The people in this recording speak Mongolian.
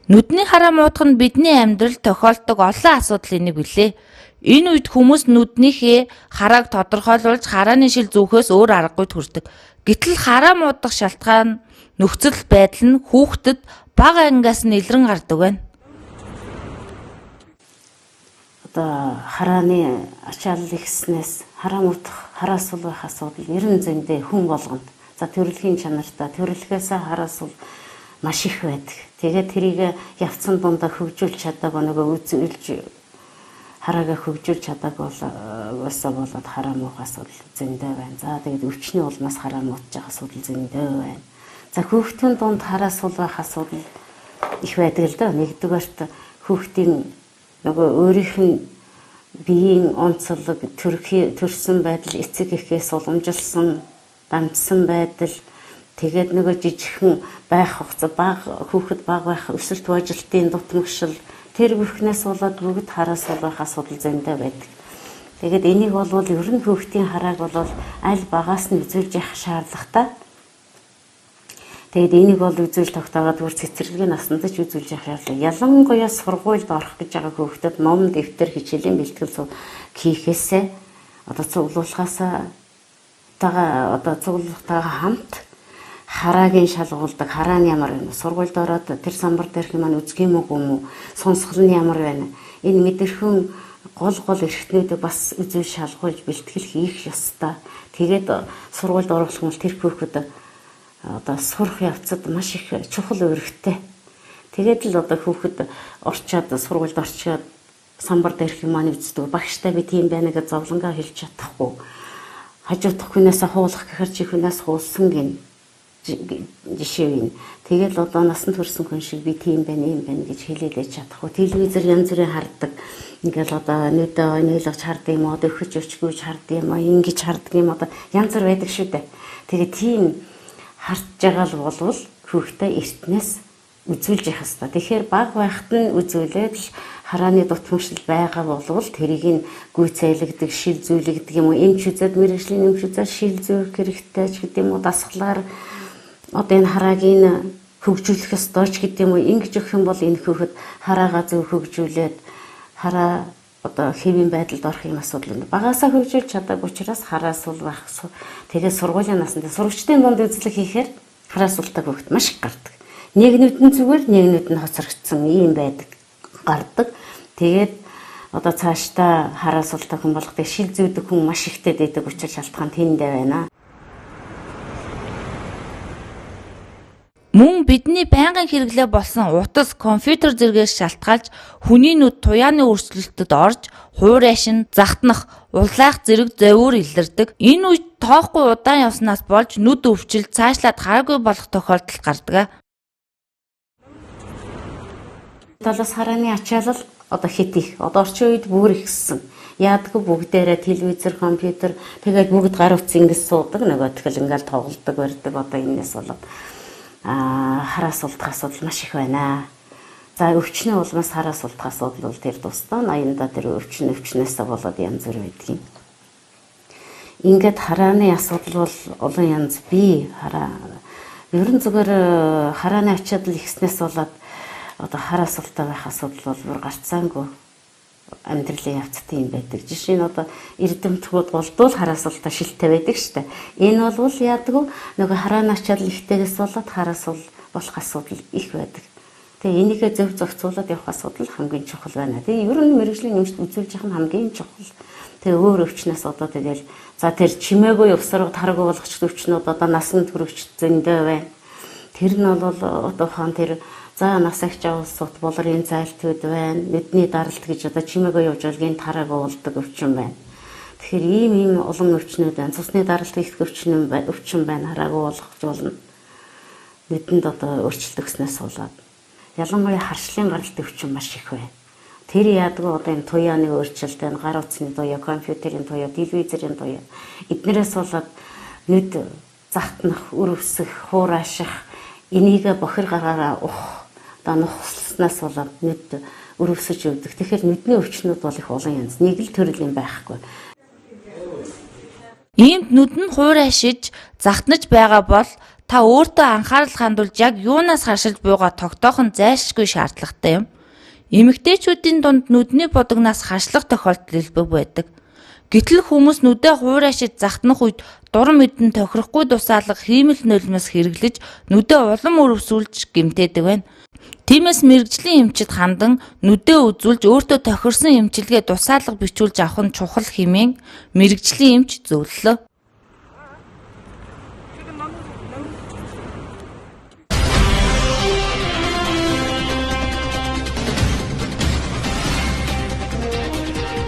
Нүдний хараа муудах нь бидний амьдралд тохиолддог олон асуудлын нэг билээ. Энэ үед хүмүүс нүднийхээ харааг тодорхойлуулж харааны шил зүүхээс өөр аргагүй төрдөг. Гэтэл хараа муудах шалтгаан нөхцөл байдал нь хүүхдэд бага ангиас нь илрэн гардаг байна. Одоо харааны ачаалал ихснээс хараа муудах, хараас сул байх асуудал ерөн зөндөө хүн болгонд. За төрөлхийн чанартай төрөлхөөс хараас сул маш их байдаг. Тэгээд тэрийг явцсан дундаа хөгжүүлж чадаагүй нөгөө үзүүлж хараагаа хөгжүүлж чадаагүй болоод хараа муух асуудал зөндөө байна. За тэгээд өвчний улмаас хараа муудж байгаа асуудал зөндөө байна. За хүүхдийн дунд хараа сул байх асуудал их байдаг л да. Нэгдүгээрт хүүхдийн нөгөө өөрийнх нь биеийн онцлог төрсөн байдал эцэг эхээс уламжилсан дамжсан байдал тэгээд нөгөө жижигхэн байх хугацаа бага хүүхэд бага байх өсөлт буужилтын дутмагшил тэр бүхнээс болоод бүгд хараас байх асуудал зөндөө байдаг. Тэгээд энийг бол ер нь хүүхдийн харааг бол аль багаас нь үзүүлж явах шаардлагатай. Тэгээд энийг бол үзүүл тогтоогоод бүр цэцэрлэгийн насанд ч үзүүлж явах шаардлага. Ялангуяа сургуульд орох гэж байгаа хүүхдэд ном дэвтэр хичээлийн бэлтгэл хийхээсээ одоо цуглуулахаасаа цуглуулахтайгаа хамт хараагийн шалгуулдаг хараа нь ямар байна? Сургуульд ороод тэр самбар дээрх маань үзэх юм уу? Сонсгол нь ямар байна? Энэ мэдэрхэн гол эрхтнүүдийг бас үзүүл шалгуулж бэлтгэл хийх ёстой. Тэгээд сургуульд оруулах юм бол тэр хүүхэд одоо сурах явцад маш их чухал үүрэгтэй. Тэгээд л одоо хүүхэд сургуульд орчоод самбар дээрх юм маань үздэг. Багштай би тийм байна гэж зовлонгаа хэлж чадахгүй. Хажуудах хүнээс хуулах гэхэр чи хүнээс хуулсан гин жишээ юм. Тэгэл одоо насанд хүрсэн хүн шиг би тийм байна, юм байна гэж хэлээд чадахгүй. Телевизээр янз бүрийн хардаг. Ингээл одоо нүдээ нийлгэж харддаг юм уу, өхөж өчгүйж харддаг юм уу, ингэж харддаг юм одоо янз бүр байдаг шүү дээ. Тэгээ тийм харж байгаа л болвол хүүхдээ эртнээс үзүүлж явах хэрэгтэй. Тэгэхээр баг байхад нь үзүүлээд л харааны дутмагшил байгаа болвол тэрийг нь гүйцэлэгдэг, шил зүүлэгдэг юм уу, эмч үзээд мэрэгжлийн эмч үзээд шил зөөх хэрэгтэй ч гэдэг юм уу, дасгалаар одоо энэ хараагийн хөгжүүлэх ёстой ч гэдэг юм уу, ингэж өгөх юм бол энэ хүүхэд хараагаа зөв хөгжүүлээд хараа одоо хэвийн байдалд орох юм асуудал байна. Багаасаа хөгжүүлж чадаагүй учраас хараа сул байх. Тэгээд сургуулийн насанд сурагчдын дунд үзлэг хийхээр хараа султай хүүхэд маш их гардаг. Нэг нүдэн зүгээр, нэг нүдэн хоцрогдсон ийм байдаг гардаг. Тэгээд одоо цаашдаа хараа султай хүн болгодог шил зүйдэг хүн маш ихтэй дэдэг учраас шалтгаан тэндээ байна. Мөн бидний байнгын хэрэглээ болсон утас, компьютер зэргээс шалтгаалж хүний нүд туяаны өрсөлдөд орж, хуурайшин, захтнах, улайх зэрэг зовир илэрдэг. Энэ үед тоохгүй удаан явснаас болж нүд өвчлөлт цаашлаад хараагүй болох тохиолдол гардаг. Талаас харааны ачаалал одоо хит их. Одоо орчин үед бүр ихссэн. Яадгүй бүгдээрээ телевизэр, компьютер тэгээд бүгд гар утас ингэж суудаг. Нөгөө тэгэл ингээл тоглодог, барьдаг. Одоо энэс болоод хараас улдах асуудал маш их байна. За өвчнөө улмаас хараас улдах асуудал бол тэр тусдаа ноёндоо тэр өвчнөөсөө болоод янз бүр байдаг юм. Ингээд харааны асуудал бол олон янз бий. Ерөн зүгээр харааны ачаалал ихснээс болоод одоо хараас ултай байх асуудал бол бүр гарцаангүй амьдралын явцад юм байдаг. Жишээ нь одоо эрдэмтгүүд голдуул хараас ултай шилтэй байдаг штэ. Энэ бол яадгүй нөгөө харааны ачаалал ихтэйгээс болоод хараас ул болох асуудал их байдаг. Тэгээ энийгээ зөв зохицуулаад явах асуудал хамгийн чухал байна. Тэгээ ер нь мэрэгжлийн нэмэлт үзүүлж явах нь хамгийн чухал. Тэгээ өөр өвчнөөс одоо тэгэл за тэр чимээгүй өвсрөг тараагүй болгоч өвчнүүд одоо насанд хүрэгч зөндөө байна. Тэр нь бол одоо хаан тэр за насагч авалсууд болрын зайлтууд байна. Нүдний даралт гэж одоо чимээгүй явж байгаа тарааг уулдаг өвчин байна. Тэгэхээр ийм олон өвчнүүд байна. Цусны даралт их өвчин байна. Харааг уулгах болно. Нүдэнд одоо өөрчлөлт өгснөөс болоод ялангуяа харшлын гаралт өвчин маш их байна. Тэр яадгүй одоо энэ туяаны өөрчлөлт байна. Гар утасны туяа, компьютерийн туяа, телевизэрийн туяа. Эднэрээс болоод нүд захтнах, үр өсөх, хуурайших, энийг бохир гараараа нухслснаас болоод нүд өрөвсөж өвдөх. Тэгэхээр нүдний өвчнүүд бол их олон янз. Нэг л төрөл юм байхгүй. Иймд нүд нь хуурайшиж, захтнаж байгаа бол та өөртөө анхаарал хандуулж яг юунаас харшилж буйгаа тогтоох нь зайлшгүй шаардлагатай юм. Эмэгтэйчүүдийн дунд нүдний будагнаас хашлах тохиолдол илбэг байдаг. Гэтэл хүмүүс нүдээ хуурайшиж захтнах үед дурам мэдэн тохирохгүй тусаалга хиймэл нулимс хэрэглэж нүдээ улам өрөвсүүлж гэмтээдэг байна. Тиймээс мэрэгжлийн эмчид хандан нүдээ үзүүлж өөртөө тохирсон эмчилгээ тусаалга бичүүлж авах нь чухал хэмээн мэрэгжлийн эмч зөвлөлөө.